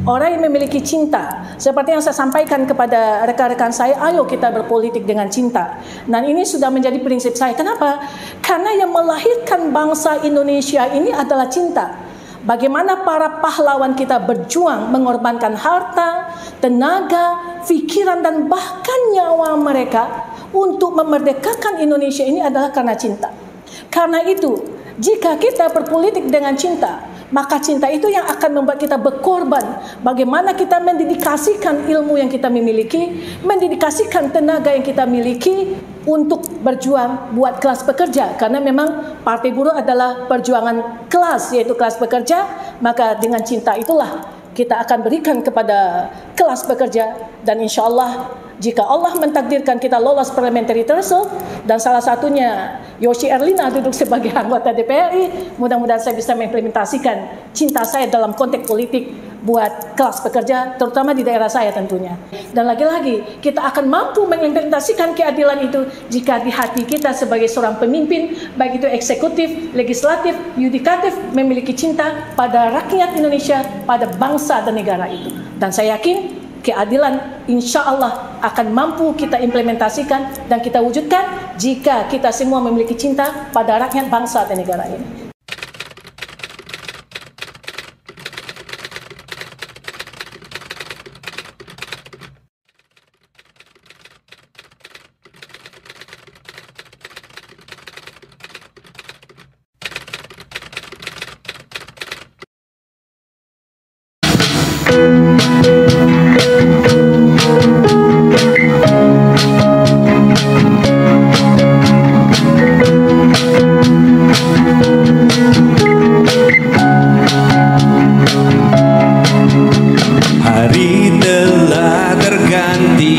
Orang yang memiliki cinta, seperti yang saya sampaikan kepada rekan-rekan saya, ayo kita berpolitik dengan cinta. Dan ini sudah menjadi prinsip saya. Kenapa? Karena yang melahirkan bangsa Indonesia ini adalah cinta. Bagaimana para pahlawan kita berjuang mengorbankan harta, tenaga, pikiran, dan bahkan nyawa mereka untuk memerdekakan Indonesia ini adalah karena cinta. Karena itu, jika kita berpolitik dengan cinta, maka cinta itu yang akan membuat kita berkorban. Bagaimana kita mendedikasikan ilmu yang kita miliki, mendedikasikan tenaga yang kita miliki untuk berjuang buat kelas pekerja. Karena memang Partai Buruh adalah perjuangan kelas, yaitu kelas pekerja. Maka dengan cinta itulah kita akan berikan kepada kelas pekerja. Dan insya Allah, jika Allah mentakdirkan kita lolos parliamentary threshold dan salah satunya Yoshi Erlina duduk sebagai anggota DPR, mudah-mudahan saya bisa mengimplementasikan cinta saya dalam konteks politik buat kelas pekerja, terutama di daerah saya tentunya. Dan lagi-lagi, kita akan mampu mengimplementasikan keadilan itu jika di hati kita sebagai seorang pemimpin, baik itu eksekutif, legislatif, yudikatif, memiliki cinta pada rakyat Indonesia, pada bangsa dan negara itu. Dan saya yakin keadilan insya Allah akan mampu kita implementasikan dan kita wujudkan jika kita semua memiliki cinta pada rakyat, bangsa dan negara ini. Hari telah terganti,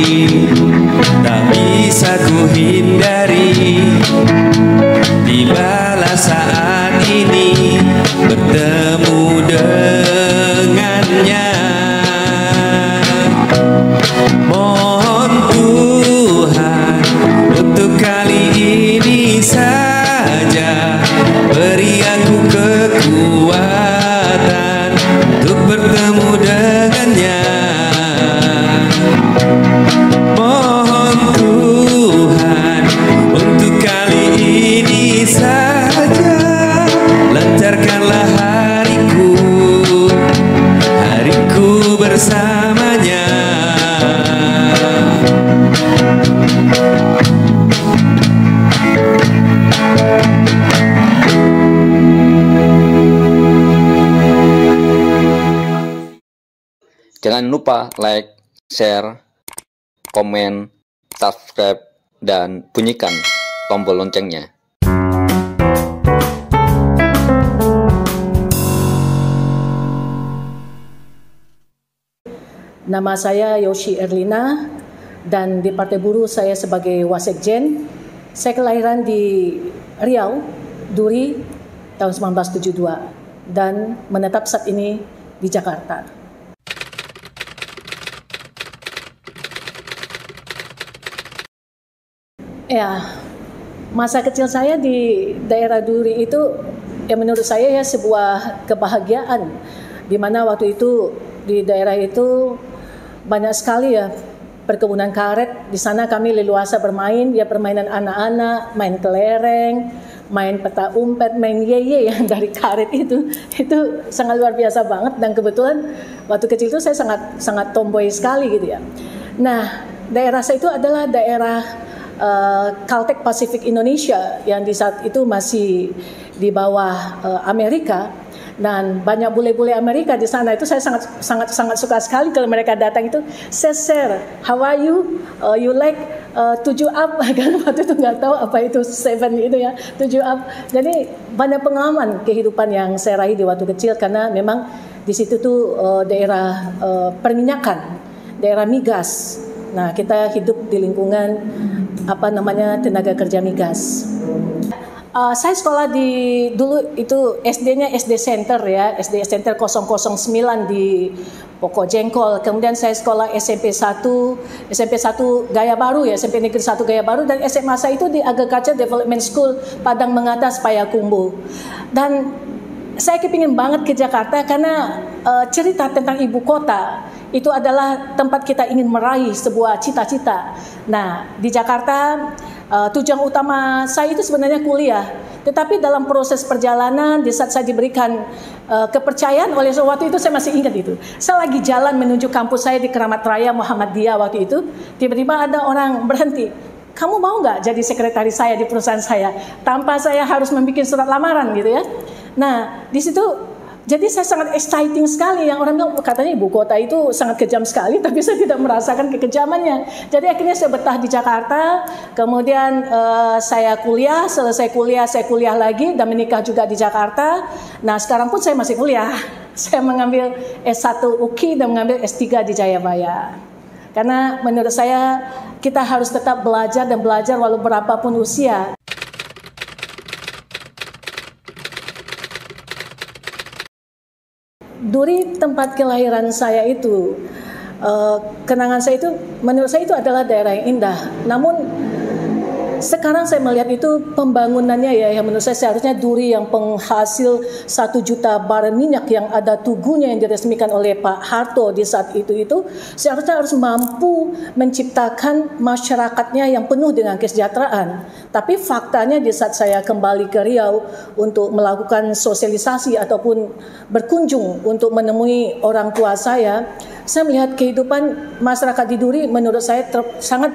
tak bisa ku hindari. Tibalah saat ini bertemu dengannya. Mohon Tuhan untuk kali ini saja beri aku kekuatan untuk bertemu dengannya. Mohon Tuhan untuk kali ini saja lancarkanlah hariku bersamanya. Jangan lupa like, share, komen, subscribe, dan bunyikan tombol loncengnya. Nama saya Yoshi Erlina dan di Partai Buruh saya sebagai Wasekjen. Saya kelahiran di Riau, Duri, tahun 1972 dan menetap saat ini di Jakarta. Ya, masa kecil saya di daerah Duri itu yang menurut saya ya sebuah kebahagiaan, di mana waktu itu di daerah itu banyak sekali ya perkebunan karet. Di sana kami leluasa bermain, ya permainan anak-anak, main kelereng, main peta umpet, main yeye yang dari karet itu sangat luar biasa banget. Dan kebetulan waktu kecil itu saya sangat tomboy sekali gitu ya. Nah, daerah saya itu adalah daerah Caltech Pacific Indonesia yang di saat itu masih di bawah Amerika, dan banyak bule-bule Amerika di sana. Itu saya sangat suka sekali kalau mereka datang itu, "Sir, how are you? You like 7 up?" Kan waktu itu nggak tahu apa itu 7 itu ya, 7 up. Jadi banyak pengalaman kehidupan yang saya raih di waktu kecil, karena memang di situ tuh daerah perminyakan, daerah migas. Nah, kita hidup di lingkungan tenaga kerja migas. Saya sekolah di dulu itu SD-nya SD Center ya, SD Center 009 di Pokok Jengkol. Kemudian saya sekolah SMP 1 Gaya Baru ya, SMP Negeri 1 Gaya Baru, dan SMA saya itu di Agriculture Development School Padang Mengatas Payakumbuh. Dan saya kepingin banget ke Jakarta karena cerita tentang ibu kota itu adalah tempat kita ingin meraih sebuah cita-cita. Nah, di Jakarta tujuan utama saya itu sebenarnya kuliah. Tetapi dalam proses perjalanan, di saat saya diberikan kepercayaan oleh waktu itu saya masih ingat itu. Saya lagi jalan menuju kampus saya di Keramat Raya Muhammadiyah waktu itu. Tiba-tiba ada orang berhenti. Kamu mau nggak jadi sekretaris saya di perusahaan saya? Tanpa saya harus membuat surat lamaran gitu ya. Nah, di situ jadi saya sangat exciting sekali. Yang orang bilang katanya ibu kota itu sangat kejam sekali, tapi saya tidak merasakan kekejamannya. Jadi akhirnya saya betah di Jakarta. Kemudian saya kuliah, selesai kuliah saya kuliah lagi dan menikah juga di Jakarta. Nah, sekarang pun saya masih kuliah. Saya mengambil S1 UKI dan mengambil S3 di Jayabaya. Karena menurut saya kita harus tetap belajar dan belajar walau berapapun usia. Duri tempat kelahiran saya itu, kenangan saya itu, menurut saya itu adalah daerah yang indah. Namun sekarang saya melihat itu pembangunannya ya, yang menurut saya seharusnya Duri yang penghasil 1 juta barel minyak yang ada tugunya yang diresmikan oleh Pak Harto di saat itu seharusnya harus mampu menciptakan masyarakatnya yang penuh dengan kesejahteraan. Tapi faktanya di saat saya kembali ke Riau untuk melakukan sosialisasi ataupun berkunjung untuk menemui orang tua saya melihat kehidupan masyarakat di Duri menurut saya sangat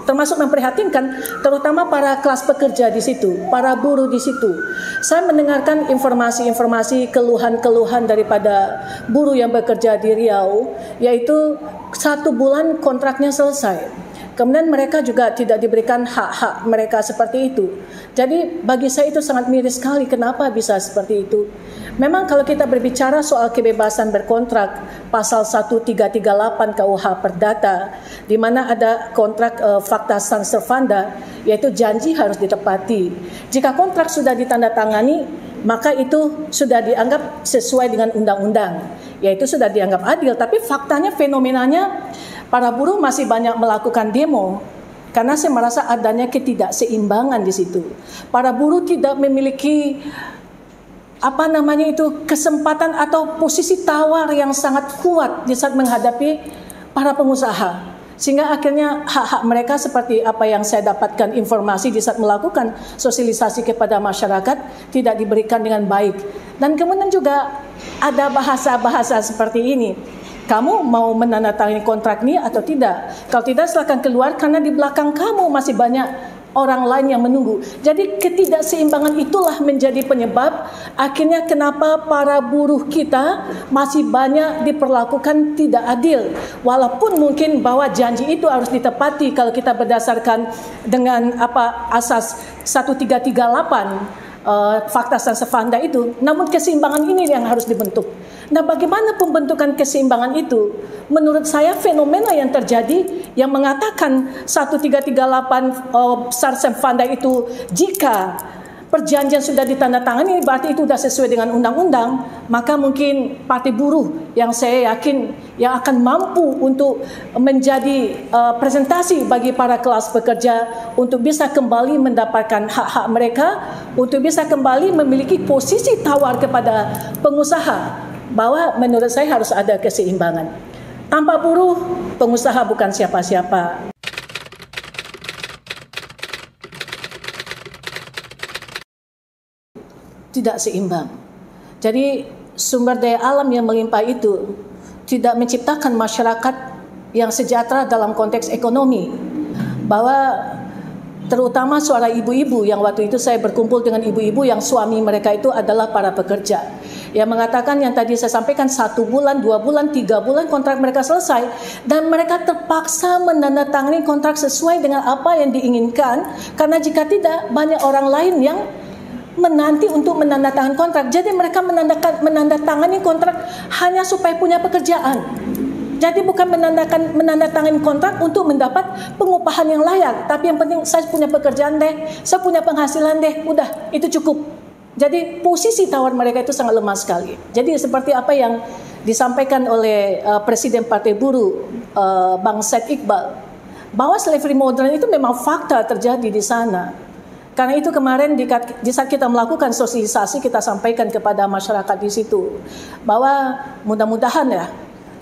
termasuk memprihatinkan, terutama para kelas pekerja di situ, para buruh di situ. Saya mendengarkan informasi-informasi keluhan-keluhan daripada buruh yang bekerja di Riau, yaitu 1 bulan kontraknya selesai. Kemudian mereka juga tidak diberikan hak-hak mereka seperti itu. Jadi bagi saya itu sangat miris sekali, kenapa bisa seperti itu. Memang kalau kita berbicara soal kebebasan berkontrak, pasal 1338 KUH Perdata, di mana ada kontrak fakta sang servanda, yaitu janji harus ditepati. Jika kontrak sudah ditandatangani, maka itu sudah dianggap sesuai dengan undang-undang, yaitu sudah dianggap adil. Tapi faktanya, fenomenanya, para buruh masih banyak melakukan demo karena saya merasa adanya ketidakseimbangan di situ. Para buruh tidak memiliki kesempatan atau posisi tawar yang sangat kuat di saat menghadapi para pengusaha. Sehingga akhirnya hak-hak mereka seperti apa yang saya dapatkan informasi di saat melakukan sosialisasi kepada masyarakat tidak diberikan dengan baik. Dan kemudian juga ada bahasa-bahasa seperti ini. Kamu mau menandatangani kontrak ini atau tidak? Kalau tidak, silakan keluar karena di belakang kamu masih banyak orang lain yang menunggu. Jadi ketidakseimbangan itulah menjadi penyebab akhirnya kenapa para buruh kita masih banyak diperlakukan tidak adil. Walaupun mungkin bahwa janji itu harus ditepati kalau kita berdasarkan dengan asas 1338 fakta sang servanda itu, namun keseimbangan ini yang harus dibentuk. Nah, bagaimana pembentukan keseimbangan itu? Menurut saya fenomena yang terjadi yang mengatakan 1338 sang servanda itu jika perjanjian sudah ditandatangani berarti itu sudah sesuai dengan undang-undang, maka mungkin partai buruh yang saya yakin yang akan mampu untuk menjadi presentasi bagi para kelas pekerja untuk bisa kembali mendapatkan hak-hak mereka, untuk bisa kembali memiliki posisi tawar kepada pengusaha, bahwa menurut saya harus ada keseimbangan. Tanpa buruh, pengusaha bukan siapa-siapa. Tidak seimbang. Jadi sumber daya alam yang melimpah itu tidak menciptakan masyarakat yang sejahtera dalam konteks ekonomi. Bahwa terutama suara ibu-ibu yang waktu itu saya berkumpul dengan ibu-ibu yang suami mereka itu adalah para pekerja, yang mengatakan yang tadi saya sampaikan 1 bulan, 2 bulan, 3 bulan kontrak mereka selesai dan mereka terpaksa menandatangani kontrak sesuai dengan apa yang diinginkan, karena jika tidak banyak orang lain yang menanti untuk menandatangani kontrak. Jadi mereka menandatangani kontrak hanya supaya punya pekerjaan. Jadi bukan menandatangani kontrak untuk mendapat pengupahan yang layak, tapi yang penting saya punya pekerjaan deh, saya punya penghasilan deh, udah itu cukup. Jadi posisi tawar mereka itu sangat lemah sekali. Jadi seperti apa yang disampaikan oleh Presiden Partai Buruh Bang Said Iqbal, bahwa slavery modern itu memang fakta terjadi di sana. Karena itu kemarin di saat kita melakukan sosialisasi, kita sampaikan kepada masyarakat di situ bahwa mudah-mudahan ya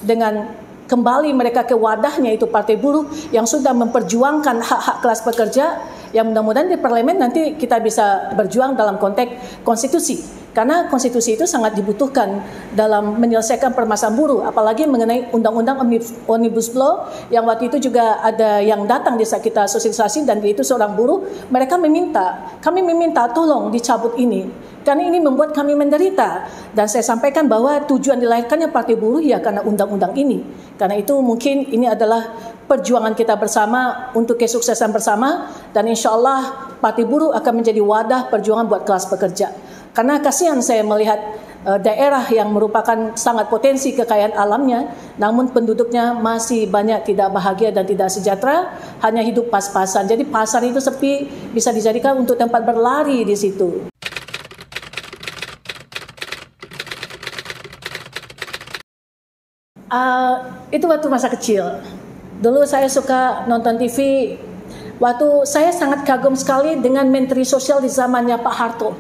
dengan kembali mereka ke wadahnya itu Partai Buruh yang sudah memperjuangkan hak-hak kelas pekerja, yang mudah-mudahan di parlemen nanti kita bisa berjuang dalam konteks konstitusi. Karena konstitusi itu sangat dibutuhkan dalam menyelesaikan permasalahan buruh, apalagi mengenai undang-undang Omnibus Law yang waktu itu juga ada yang datang di saat kita sosialisasi dan itu seorang buruh, mereka kami meminta tolong dicabut ini. Karena ini membuat kami menderita. Dan saya sampaikan bahwa tujuan dilahirkannya Partai Buruh ya karena undang-undang ini. Karena itu mungkin ini adalah perjuangan kita bersama untuk kesuksesan bersama, dan insya Allah Partai Buruh akan menjadi wadah perjuangan buat kelas pekerja. Karena kasihan saya melihat daerah yang merupakan sangat potensi kekayaan alamnya, namun penduduknya masih banyak tidak bahagia dan tidak sejahtera, hanya hidup pas-pasan. Jadi pasar itu sepi, bisa dijadikan untuk tempat berlari di situ. Itu waktu masa kecil. Dulu saya suka nonton TV. Waktu saya sangat kagum sekali dengan Menteri Sosial di zamannya Pak Harto,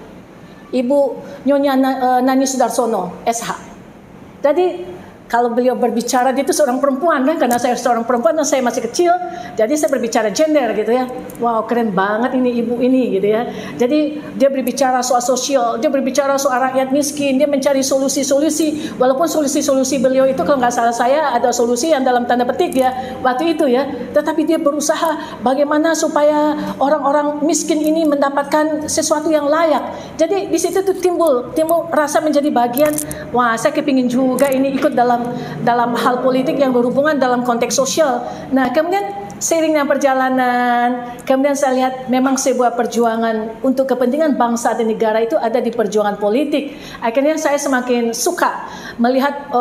Ibu Nyonya Nani Sudarsono, SH. Jadi kalau beliau berbicara, dia itu seorang perempuan kan, karena saya seorang perempuan dan saya masih kecil, jadi saya berbicara gender gitu ya. Wow, keren banget ini ibu ini gitu ya. Jadi dia berbicara soal sosial, dia berbicara soal rakyat miskin, dia mencari solusi-solusi. Walaupun solusi-solusi beliau itu kalau nggak salah saya ada solusi yang dalam tanda petik ya waktu itu ya. Tetapi dia berusaha bagaimana supaya orang-orang miskin ini mendapatkan sesuatu yang layak. Jadi di situ tuh timbul rasa menjadi bagian. Wah, saya kepingin juga ini ikut dalam hal politik yang berhubungan dalam konteks sosial. Nah, kemudian seiringnya perjalanan, kemudian saya lihat memang sebuah perjuangan untuk kepentingan bangsa dan negara itu ada di perjuangan politik. Akhirnya saya semakin suka melihat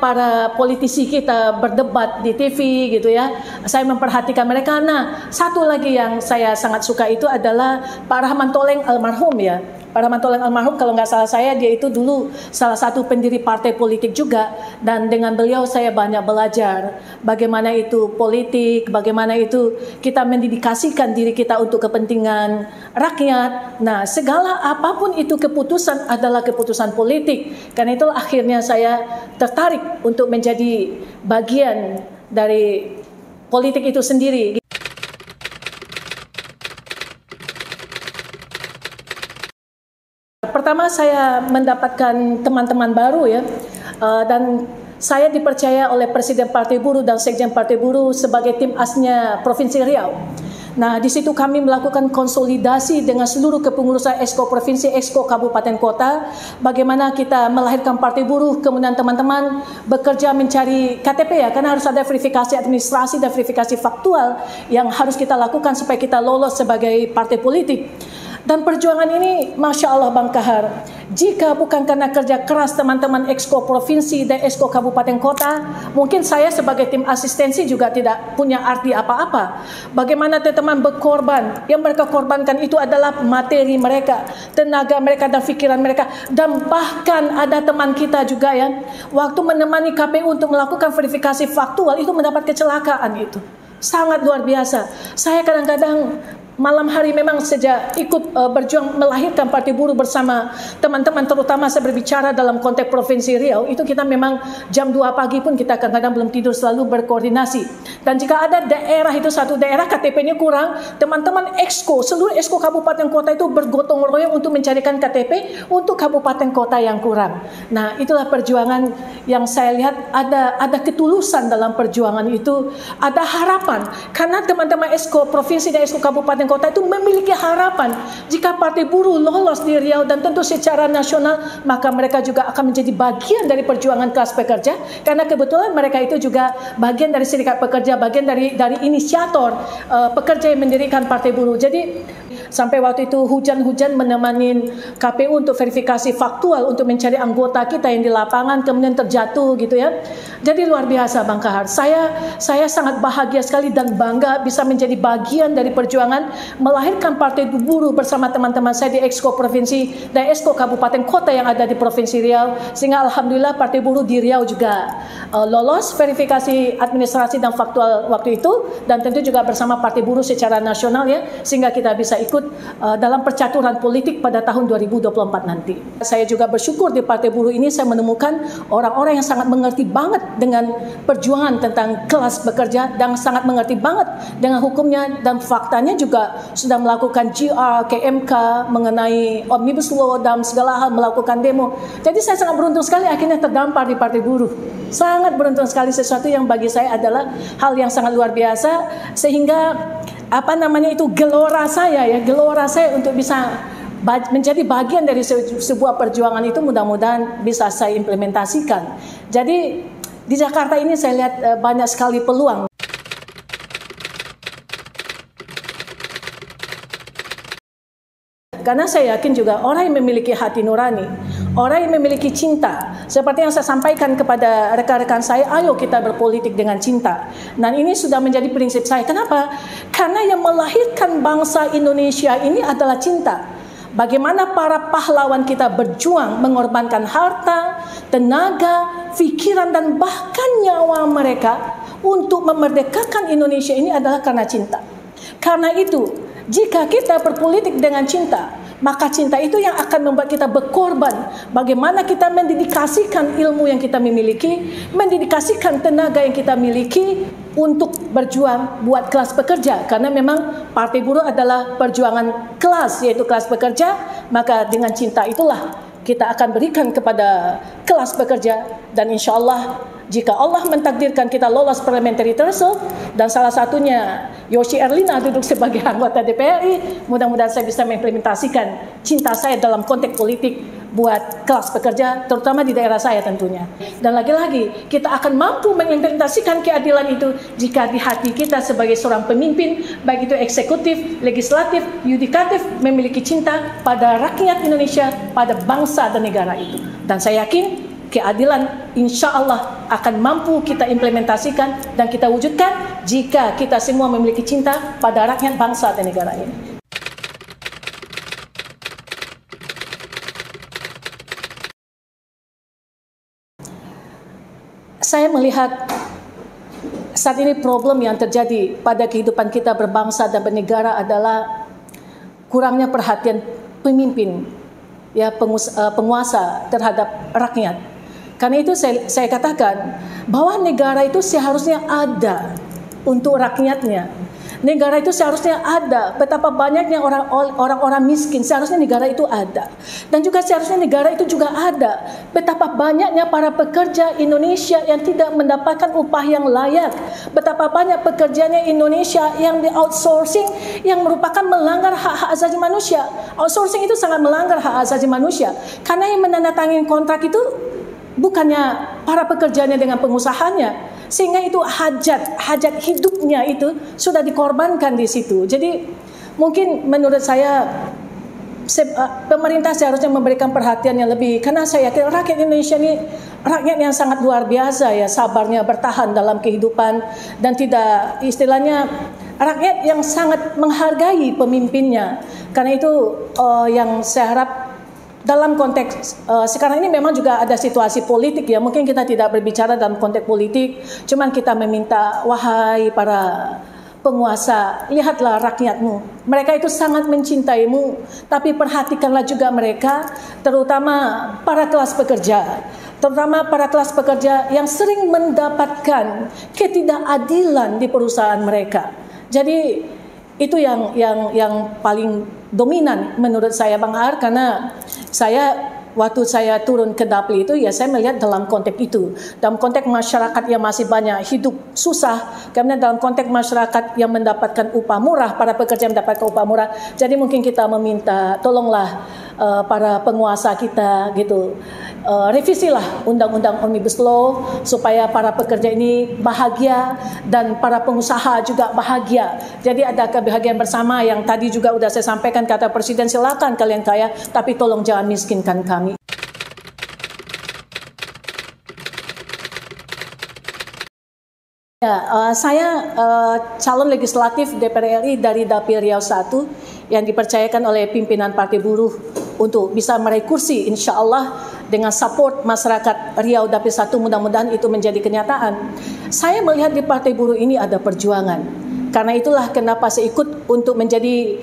para politisi kita berdebat di TV gitu ya. Saya memperhatikan mereka. Nah, satu lagi yang saya sangat suka itu adalah Pak Rahman Toleng almarhum ya. Pak Rahman Toleng almarhum, kalau nggak salah saya, dia itu dulu salah satu pendiri partai politik juga, dan dengan beliau saya banyak belajar bagaimana itu politik, bagaimana itu kita mendedikasikan diri kita untuk kepentingan rakyat. Nah, segala apapun itu keputusan adalah keputusan politik. Karena itu akhirnya saya tertarik untuk menjadi bagian dari politik itu sendiri. Pertama saya mendapatkan teman-teman baru ya, dan saya dipercaya oleh Presiden Partai Buruh dan Sekjen Partai Buruh sebagai tim asnya Provinsi Riau. Nah, di situ kami melakukan konsolidasi dengan seluruh kepengurusan Exco Provinsi, Exco Kabupaten Kota, bagaimana kita melahirkan Partai Buruh, kemudian teman-teman bekerja mencari KTP ya, karena harus ada verifikasi administrasi dan verifikasi faktual yang harus kita lakukan supaya kita lolos sebagai partai politik. Dan perjuangan ini, Masya Allah Bang Kahar, jika bukan karena kerja keras teman-teman Exco Provinsi dan Exco Kabupaten Kota, mungkin saya sebagai tim asistensi juga tidak punya arti apa-apa. Bagaimana teman-teman berkorban, yang mereka korbankan itu adalah materi mereka, tenaga mereka dan pikiran mereka. Dan bahkan ada teman kita juga yang waktu menemani KPU untuk melakukan verifikasi faktual itu mendapat kecelakaan itu. Sangat luar biasa. Saya kadang-kadang malam hari memang sejak ikut berjuang melahirkan Partai Buruh bersama teman-teman, terutama saya berbicara dalam konteks Provinsi Riau, itu kita memang jam 2 pagi pun kita kadang-kadang belum tidur, selalu berkoordinasi. Dan jika ada daerah itu satu daerah KTP-nya kurang, teman-teman Exco, seluruh Exco Kabupaten Kota itu bergotong royong untuk mencarikan KTP untuk kabupaten kota yang kurang. Nah, itulah perjuangan yang saya lihat ada ketulusan dalam perjuangan itu, ada harapan. Karena teman-teman Exco Provinsi dan Exco Kabupaten Kota itu memiliki harapan jika Partai Buruh lolos di Riau dan tentu secara nasional, maka mereka juga akan menjadi bagian dari perjuangan kelas pekerja, karena kebetulan mereka itu juga bagian dari serikat pekerja, bagian dari inisiator pekerja yang mendirikan Partai Buruh. Jadi Sampai waktu itu hujan-hujan menemani KPU untuk verifikasi faktual untuk mencari anggota kita yang di lapangan kemudian terjatuh gitu ya. Jadi luar biasa Bang Kahar. Saya sangat bahagia sekali dan bangga bisa menjadi bagian dari perjuangan melahirkan Partai Buruh bersama teman-teman saya di Exco Provinsi dan Exco Kabupaten Kota yang ada di Provinsi Riau. Sehingga alhamdulillah Partai Buruh di Riau juga lolos verifikasi administrasi dan faktual waktu itu, dan tentu juga bersama Partai Buruh secara nasional ya, sehingga kita bisa ikut dalam percaturan politik pada tahun 2024 nanti. Saya juga bersyukur di Partai Buruh ini saya menemukan orang-orang yang sangat mengerti banget dengan perjuangan tentang kelas bekerja dan sangat mengerti banget dengan hukumnya, dan faktanya juga sudah melakukan GR ke MK mengenai Omnibus Law dan segala hal, melakukan demo. Jadi saya sangat beruntung sekali akhirnya terdampar di Partai Buruh. Sangat beruntung sekali, sesuatu yang bagi saya adalah hal yang sangat luar biasa, sehingga gelora saya untuk bisa menjadi bagian dari sebuah perjuangan itu mudah-mudahan bisa saya implementasikan. Jadi di Jakarta ini saya lihat banyak sekali peluang. Karena saya yakin juga orang yang memiliki hati nurani, orang yang memiliki cinta, seperti yang saya sampaikan kepada rekan-rekan saya, ayo kita berpolitik dengan cinta. Dan ini sudah menjadi prinsip saya. Kenapa? Karena yang melahirkan bangsa Indonesia ini adalah cinta. Bagaimana para pahlawan kita berjuang mengorbankan harta, tenaga, pikiran, dan bahkan nyawa mereka untuk memerdekakan Indonesia ini adalah karena cinta. Karena itu, jika kita berpolitik dengan cinta, maka cinta itu yang akan membuat kita berkorban. Bagaimana kita mendedikasikan ilmu yang kita miliki, mendedikasikan tenaga yang kita miliki untuk berjuang buat kelas pekerja. Karena memang Partai Buruh adalah perjuangan kelas, yaitu kelas pekerja. Maka dengan cinta itulah kita akan berikan kepada kelas pekerja, dan insya Allah jika Allah mentakdirkan kita lolos parliamentary threshold dan salah satunya Yoshi Erlina duduk sebagai anggota DPRI, mudah-mudahan saya bisa mengimplementasikan cinta saya dalam konteks politik buat kelas pekerja, terutama di daerah saya tentunya. Dan lagi-lagi kita akan mampu mengimplementasikan keadilan itu jika di hati kita sebagai seorang pemimpin, baik itu eksekutif, legislatif, yudikatif, memiliki cinta pada rakyat Indonesia, pada bangsa dan negara itu. Dan saya yakin keadilan insya Allah akan mampu kita implementasikan dan kita wujudkan jika kita semua memiliki cinta pada rakyat, bangsa dan negara ini. Saya melihat saat ini problem yang terjadi pada kehidupan kita berbangsa dan bernegara adalah kurangnya perhatian pemimpin, ya, penguasa terhadap rakyat. Karena itu saya katakan bahwa negara itu seharusnya ada untuk rakyatnya. Negara itu seharusnya ada. Betapa banyaknya orang-orang miskin, seharusnya negara itu ada. Dan juga seharusnya negara itu juga ada. Betapa banyaknya para pekerja Indonesia yang tidak mendapatkan upah yang layak. Betapa banyak pekerjaannya Indonesia yang di outsourcing yang merupakan melanggar hak-hak asasi manusia. Outsourcing itu sangat melanggar hak asasi manusia. Karena yang menandatangani kontrak itu bukannya para pekerjanya dengan pengusahanya, sehingga itu hajat hidupnya itu sudah dikorbankan di situ. Jadi mungkin menurut saya pemerintah seharusnya memberikan perhatian yang lebih, karena saya yakin rakyat Indonesia ini rakyat yang sangat luar biasa, ya, sabarnya bertahan dalam kehidupan dan tidak, istilahnya, rakyat yang sangat menghargai pemimpinnya. Karena itu yang saya harap dalam konteks sekarang ini memang juga ada situasi politik, ya, mungkin kita tidak berbicara dalam konteks politik, cuman kita meminta, wahai para penguasa, lihatlah rakyatmu, mereka itu sangat mencintaimu, tapi perhatikanlah juga mereka, terutama para kelas pekerja yang sering mendapatkan ketidakadilan di perusahaan mereka. Jadi itu yang paling dominan menurut saya, Bang Har, karena waktu saya turun ke Dapli itu, ya, saya melihat dalam konteks itu, dalam konteks masyarakat yang masih banyak hidup susah, kemudian dalam konteks masyarakat yang mendapatkan upah murah, para pekerja yang mendapatkan upah murah. Jadi mungkin kita meminta, tolonglah para penguasa kita gitu. Revisilah undang-undang Omnibus Law supaya para pekerja ini bahagia dan para pengusaha juga bahagia. Jadi ada kebahagiaan bersama yang tadi juga sudah saya sampaikan, kata Presiden, silakan kalian kaya tapi tolong jangan miskinkan kami. Ya, saya calon legislatif DPR RI dari Dapil Riau 1 yang dipercayakan oleh pimpinan Partai Buruh untuk bisa meraih kursi, insya Allah dengan support masyarakat Riau Dapil 1, mudah-mudahan itu menjadi kenyataan. Saya melihat di Partai Buruh ini ada perjuangan. Karena itulah kenapa saya ikut untuk menjadi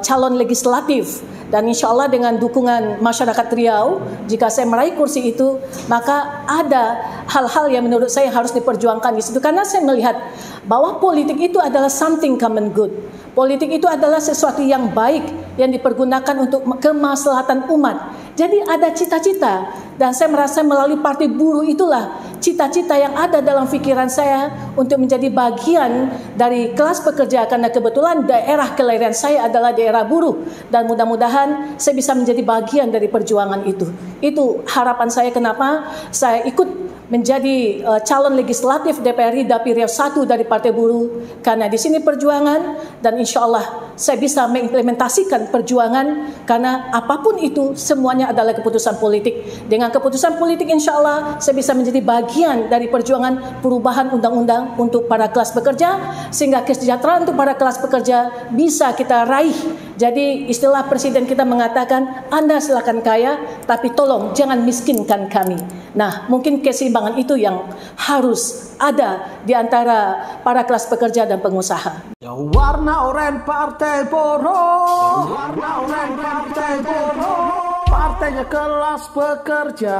calon legislatif. Dan insya Allah dengan dukungan masyarakat Riau, jika saya meraih kursi itu, maka ada hal-hal yang menurut saya harus diperjuangkan di situ. Karena saya melihat bahwa politik itu adalah something common good. Politik itu adalah sesuatu yang baik yang dipergunakan untuk kemaslahatan umat. Jadi ada cita-cita, dan saya merasa melalui Partai Buruh itulah cita-cita yang ada dalam pikiran saya untuk menjadi bagian dari kelas pekerja, karena kebetulan daerah kelahiran saya adalah daerah buruh, dan mudah-mudahan saya bisa menjadi bagian dari perjuangan itu. Itu harapan saya kenapa saya ikut menjadi calon legislatif DPR RI Dapil Riau 1 dari Partai Buruh, karena di sini perjuangan, dan insya Allah saya bisa mengimplementasikan perjuangan, karena apapun itu semuanya adalah keputusan politik. Dengan keputusan politik insya Allah saya bisa menjadi bagian dari perjuangan perubahan undang-undang untuk para kelas pekerja, sehingga kesejahteraan untuk para kelas pekerja bisa kita raih. Jadi istilah Presiden kita mengatakan, Anda silakan kaya tapi tolong jangan miskinkan kami. Nah, mungkin keseimbangan itu yang harus ada di antara para kelas pekerja dan pengusaha. Yang warna oranye Partai Buruh, warna oranye Partai Buruh, partainya kelas pekerja,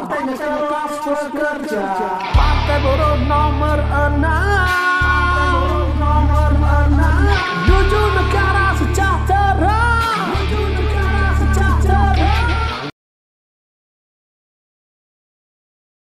partainya kelas pekerja, Partai Buruh nomor 6.